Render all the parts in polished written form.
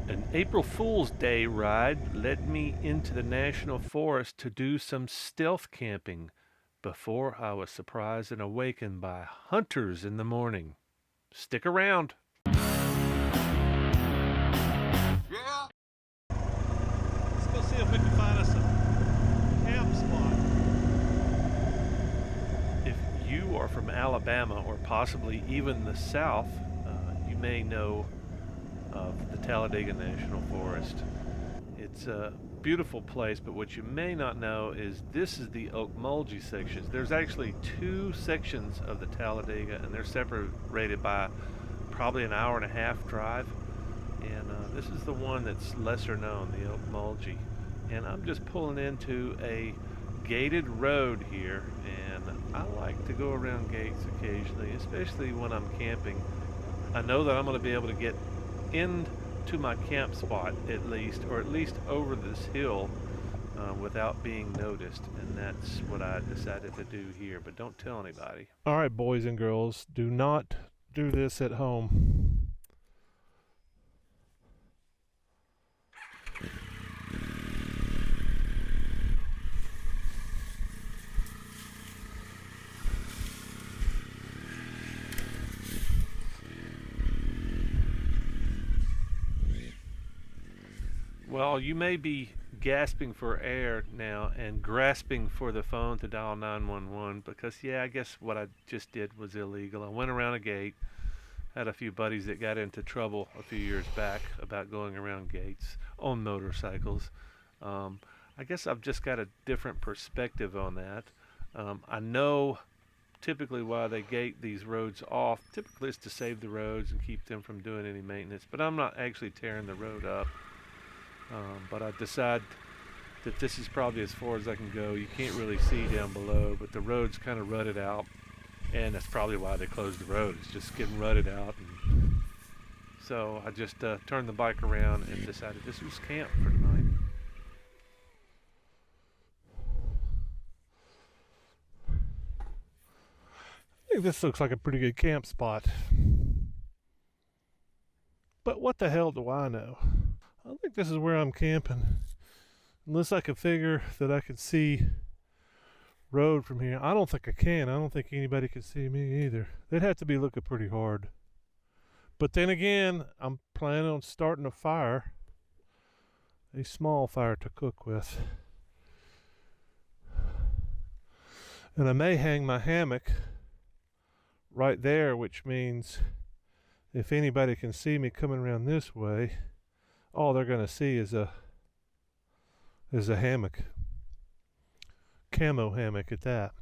An April Fool's Day ride led me into the National Forest to do some stealth camping before I was surprised and awakened by hunters in the morning. Stick around. Let's go see if we can find us a camp spot. If you are from Alabama or possibly even the South, you may know of the Talladega National Forest. It's a beautiful place, but what you may not know is this is the Oakmulgee sections. There's actually two sections of the Talladega, and they're separated by probably an hour and a half drive. And this is the one that's lesser known, the Oakmulgee. And I'm just pulling into a gated road here, and I like to go around gates occasionally, especially when I'm camping. I know that I'm going to be able to get into my camp spot at least, or at least over this hill without being noticed, and that's what I decided to do here. But don't tell anybody. All right, boys and girls, do not do this at home. Well, you may be gasping for air now and grasping for the phone to dial 911 because, yeah, I guess what I just did was illegal. I went around a gate, had a few buddies that got into trouble a few years back about going around gates on motorcycles. Um, I guess I've just got a different perspective on that. I know typically why they gate these roads off. Typically it's to save the roads and keep them from doing any maintenance, but I'm not actually tearing the road up. But I decide that this is probably as far as I can go. You can't really see down below, but the road's kind of rutted out, and that's probably why they closed the road. It's just getting rutted out. And so I just turned the bike around and decided this was camp for tonight. I think this looks like a pretty good camp spot. But what the hell do I know? I think this is where I'm camping. Unless I could figure that I could see road from here. I don't think I can. I don't think anybody could see me either. They'd have to be looking pretty hard. But then again, I'm planning on starting a fire. A small fire to cook with. And I may hang my hammock right there, which means if anybody can see me coming around this way, all they're going to see is a hammock. Camo hammock at that.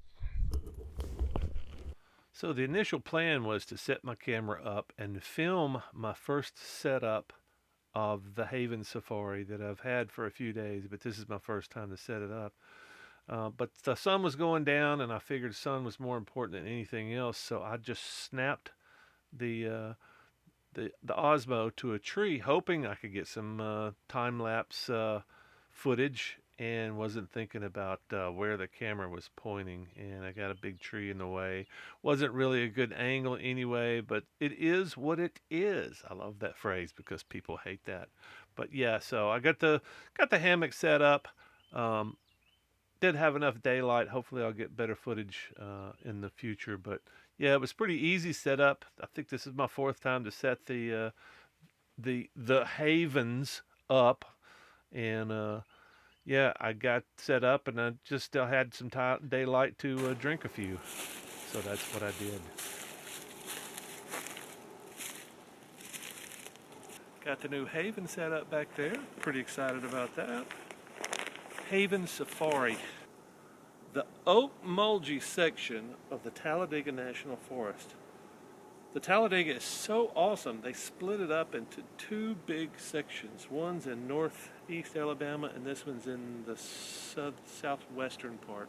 So the initial plan was to set my camera up and film my first setup of the Haven Safari that I've had for a few days, but this is my first time to set it up. But the sun was going down, and I figured the sun was more important than anything else, so I just snapped the Osmo to a tree, hoping I could get some time lapse footage, and wasn't thinking about where the camera was pointing. And I got a big tree in the way. Wasn't really a good angle anyway, but it is what it is. I love that phrase because people hate that. But yeah, so I got the hammock set up. Did have enough daylight. Hopefully I'll get better footage in the future. But yeah, it was pretty easy setup. I think this is my fourth time to set the Havens up, and yeah, I got set up, and I just still had some daylight to drink a few. So that's what I did. Got the new Haven set up back there. Pretty excited about that. Haven Safari. The Oakmulgee section of the Talladega National Forest. The Talladega is so awesome, they split it up into two big sections. One's in northeast Alabama, and this one's in the southwestern part.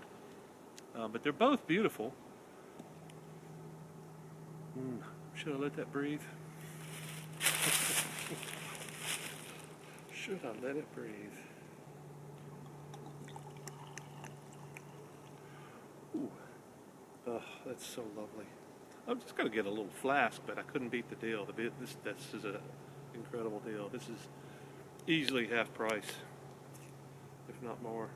But they're both beautiful. Should I let that breathe? Should I let it breathe? Ooh. Oh, that's so lovely. I'm just going to get a little flask, but I couldn't beat the deal. This is an incredible deal. This is Easily half price, if not more.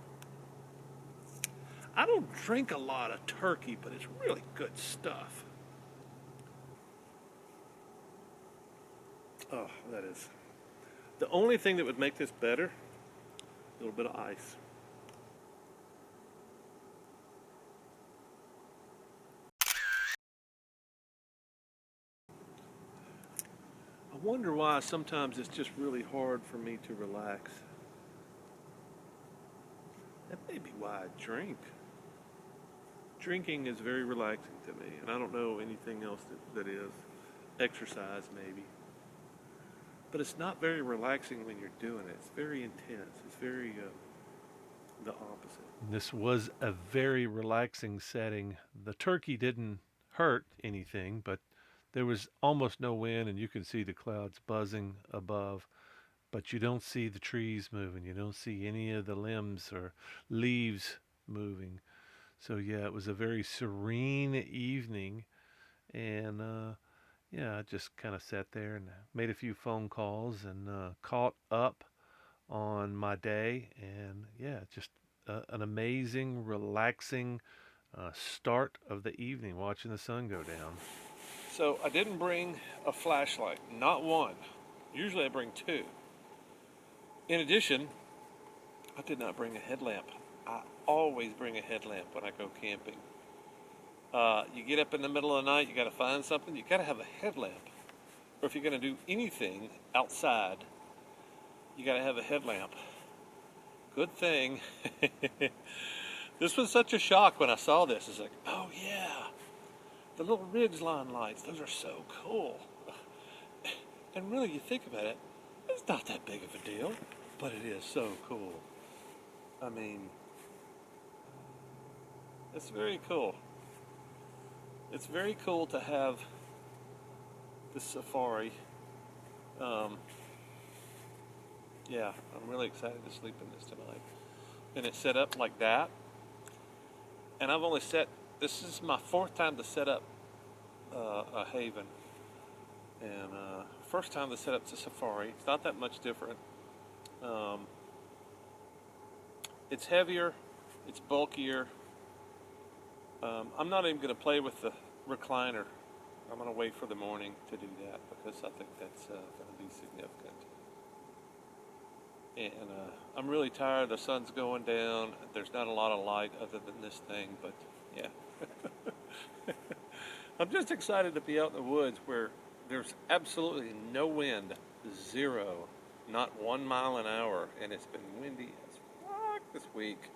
I don't drink a lot of turkey, but it's really good stuff. Oh, that is. The only thing that would make this better, a little bit of ice. I wonder why sometimes it's just really hard for me to relax. That may be why I drink. Drinking is very relaxing to me, and I don't know anything else that is. Exercise, maybe. But it's not very relaxing when you're doing it. It's very intense. It's very the opposite. This was a very relaxing setting. The turkey didn't hurt anything, but there was almost no wind, and you could see the clouds buzzing above. But you don't see the trees moving. You don't see any of the limbs or leaves moving. So yeah, it was a very serene evening, and yeah, I just kind of sat there and made a few phone calls and caught up on my day, and yeah, just an amazing, relaxing start of the evening, watching the sun go down. So I didn't bring a flashlight, not one. Usually I bring two. In addition, I did not bring a headlamp. I always bring a headlamp when I go camping. You get up in the middle of the night, you got to find something, you got to have a headlamp. Or if you're going to do anything outside, you got to have a headlamp. Good thing. This was such a shock when I saw this. It's like, oh yeah, the little ridgeline lights, those are so cool. And really, you think about it, it's not that big of a deal, but it is so cool. I mean, it's very cool. It's very cool to have this safari. Yeah, I'm really excited to sleep in this tonight. And it's set up like that. And I've only this is my fourth time to set up a haven. And first time to set up the safari. It's not that much different. It's heavier. It's bulkier. I'm not even going to play with the recliner. I'm going to wait for the morning to do that because I think that's going to be significant. And I'm really tired. The sun's going down. There's not a lot of light other than this thing, but yeah. I'm just excited to be out in the woods where there's absolutely no wind, zero, not 1 mile an hour, and it's been windy as fuck this week.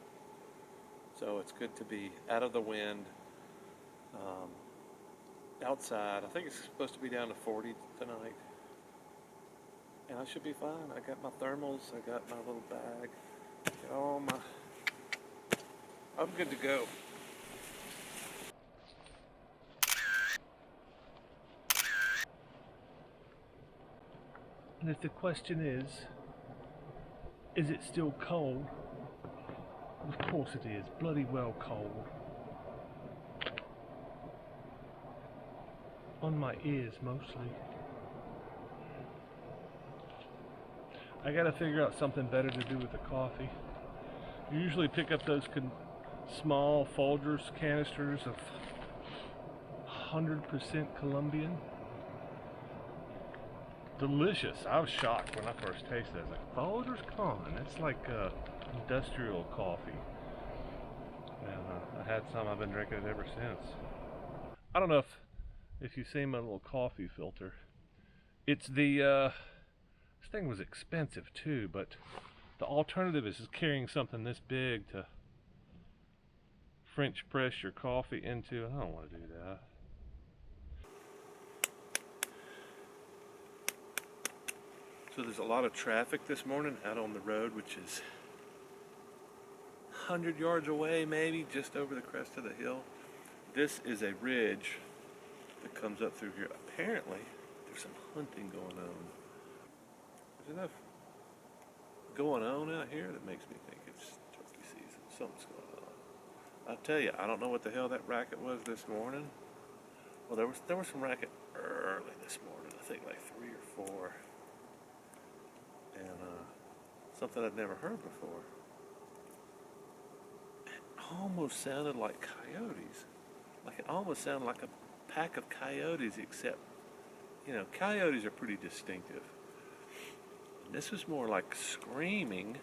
So it's good to be out of the wind, outside. I think it's supposed to be down to 40 tonight. And I should be fine. I got my thermals, I got my little bag, got all my... I'm good to go. And if the question is it still cold? Of course it is, bloody well cold. On my ears mostly. I gotta figure out something better to do with the coffee. You usually pick up those small Folgers canisters of 100% Colombian. Delicious. I was shocked when I first tasted it. I was like, Folgers, come on. It's like industrial coffee. And I had some. I've been drinking it ever since. I don't know if you've seen my little coffee filter. It's the this thing was expensive too, but the alternative is carrying something this big to French press your coffee into. I don't want to do that. So there's a lot of traffic this morning out on the road, which is 100 yards away, maybe just over the crest of the hill. This is a ridge that comes up through here. Apparently, there's some hunting going on. There's enough going on out here that makes me think it's turkey season. Something's going on. I tell you, I don't know what the hell that racket was this morning. Well, there was some racket early this morning. I think like 3 or 4. And something I'd never heard before. It almost sounded like coyotes. Like it almost sounded like a pack of coyotes, except, coyotes are pretty distinctive. And this was more like screaming,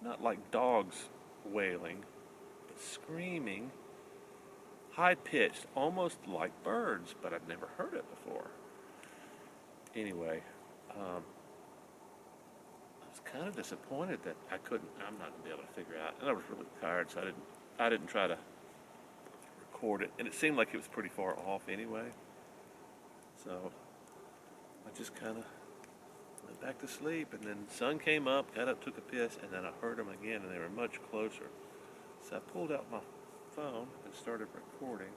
not like dogs wailing, but screaming, high pitched, almost like birds, but I'd never heard it before. Anyway, I was kind of disappointed that I'm not gonna be able to figure out, and I was really tired, so I didn't try to record it, and it seemed like it was pretty far off anyway. So I just kind of went back to sleep, and then the sun came up, got up, took a piss, and then I heard them again, and they were much closer. So I pulled out my phone and started recording.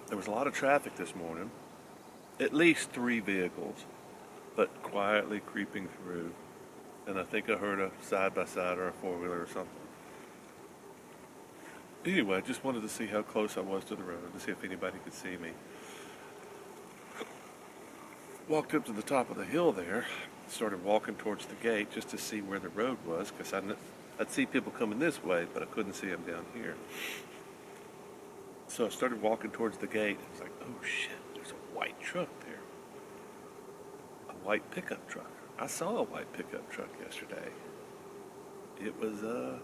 There was a lot of traffic this morning, at least 3 vehicles, but quietly creeping through. And I think I heard a side-by-side or a four-wheeler or something. Anyway, I just wanted to see how close I was to the road, to see if anybody could see me. Walked up to the top of the hill there, started walking towards the gate just to see where the road was, because I'd see people coming this way, but I couldn't see them down here. So I started walking towards the gate. I was like, oh shit, there's a white truck there. A white pickup truck. I saw a white pickup truck yesterday. It was a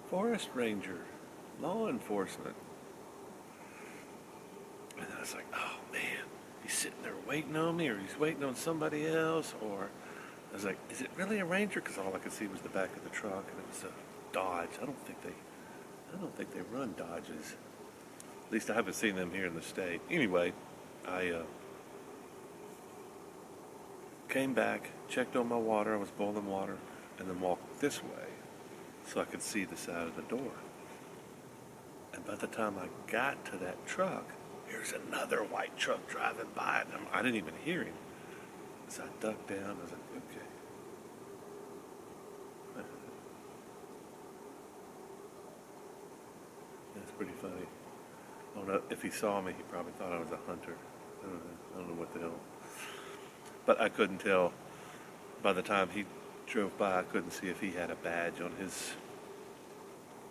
forest ranger, law enforcement. And I was like, oh man, he's sitting there waiting on me, or he's waiting on somebody else, or I was like, is it really a ranger? Because all I could see was the back of the truck, and it was a Dodge. I don't think they run Dodges. At least I haven't seen them here in the state. Anyway, I came back, checked on my water. I was boiling water, and then walked this way so I could see the side of the door. And by the time I got to that truck, here's another white truck driving by, and I didn't even hear him. So I ducked down. I was like, okay. That's pretty funny. I don't know, if he saw me, he probably thought I was a hunter. I don't know what the hell. But I couldn't tell. By the time he drove by, I couldn't see if he had a badge on his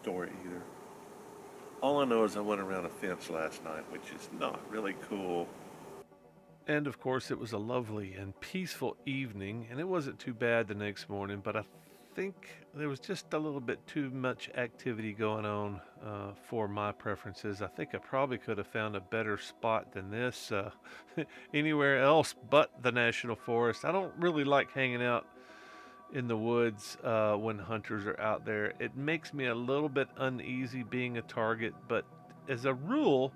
door either. All I know is I went around a fence last night, which is not really cool. And of course, it was a lovely and peaceful evening, and it wasn't too bad the next morning, but I think there was just a little bit too much activity going on for my preferences. I think I probably could have found a better spot than this anywhere else but the National Forest. I don't really like hanging out in the woods when hunters are out there. It makes me a little bit uneasy being a target, but as a rule,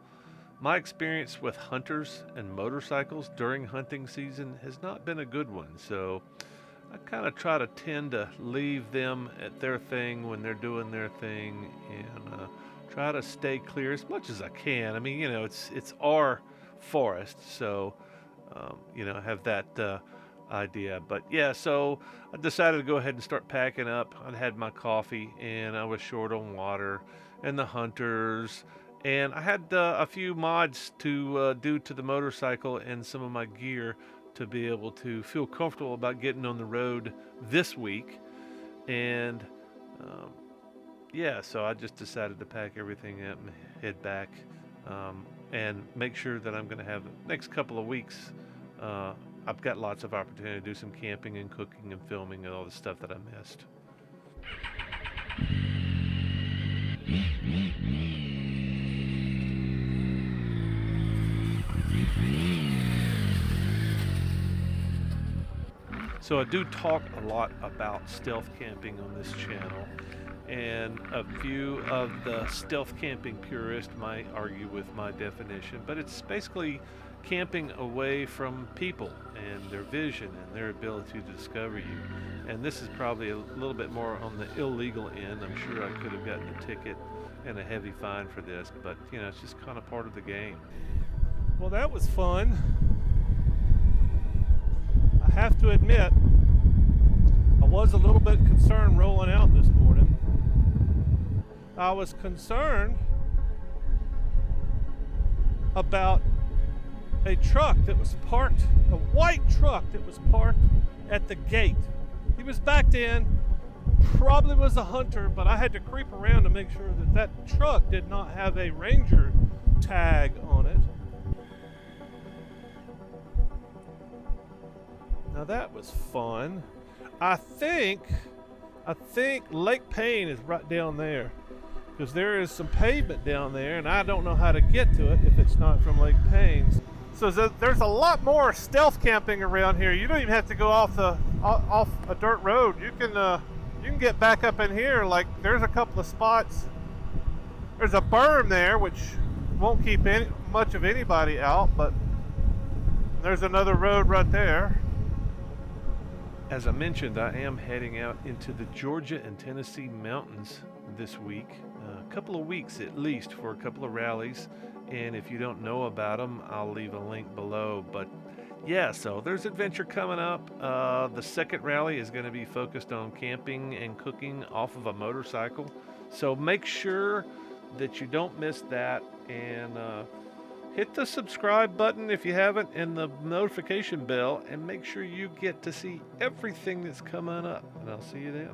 my experience with hunters and motorcycles during hunting season has not been a good one, so I kind of try to tend to leave them at their thing when they're doing their thing, and try to stay clear as much as I can. I mean, it's our forest, so have that idea. But yeah, so I decided to go ahead and start packing up. I had my coffee, and I was short on water, and the hunters. And I had a few mods to do to the motorcycle and some of my gear to be able to feel comfortable about getting on the road this week. And yeah, so I just decided to pack everything up and head back, and make sure that I'm going to have the next couple of weeks. I've got lots of opportunity to do some camping and cooking and filming and all the stuff that I missed. So I do talk a lot about stealth camping on this channel, and a few of the stealth camping purists might argue with my definition, but it's basically camping away from people and their vision and their ability to discover you. And this is probably a little bit more on the illegal end. I'm sure I could have gotten a ticket and a heavy fine for this, but you know, it's just kind of part of the game. Well, that was fun. I have to admit, I was a little bit concerned rolling out this morning. I was concerned about a truck that was parked, a white truck that was parked at the gate. He was backed in, probably was a hunter, but I had to creep around to make sure that that truck did not have a Ranger tag on it. Now that was fun. I think Lake Payne is right down there, because there is some pavement down there, and I don't know how to get to it if it's not from Lake Payne. So there's a lot more stealth camping around here. You don't even have to go off a dirt road. You can get back up in here. Like, there's a couple of spots. There's a berm there, which won't keep much of anybody out, but there's another road right there. As I mentioned, I am heading out into the Georgia and Tennessee mountains this week, a couple of weeks at least, for a couple of rallies. And if you don't know about them, I'll leave a link below. But yeah, so there's adventure coming up. The second rally is going to be focused on camping and cooking off of a motorcycle. So make sure that you don't miss that, and hit the subscribe button if you haven't, and the notification bell, and make sure you get to see everything that's coming up. And I'll see you then.